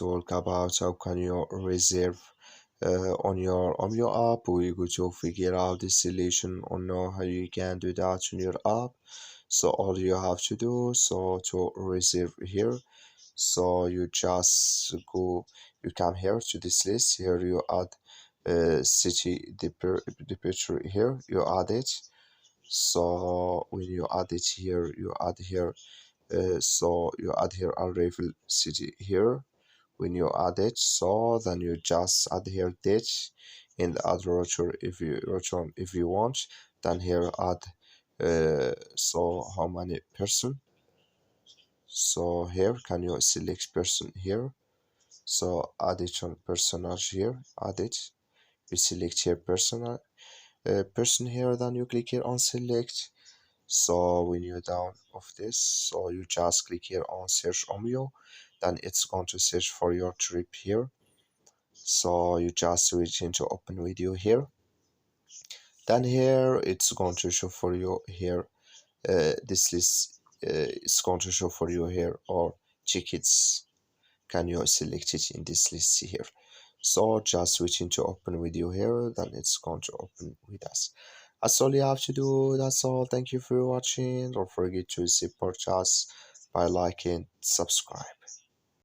talk about how can you reserve on your Omio app. We're going to figure out the solution on how you can do that on your app. So all you have to do, so to reserve here, so you just go, you come here to this list. Here you add city, the picture here, you add it. So when you add it here, you add here, so you add here arrival city here. When you add it, so then you just add here date and add rotor if you want. Then here add so how many person. So here can you select person here, so add it on personage here, add it, you select here personal person here, then you click here on select. So when you're down of this, so you just click here on search Omio, then it's going to search for your trip here. So you just switch into open video here, then here it's going to show for you here, this list is going to show for you here, or tickets, can you select it in this list here. So just switch into open video here, then it's going to open with us. That's all you have to do. That's all. Thank you for watching. Don't forget to support us by liking, subscribe.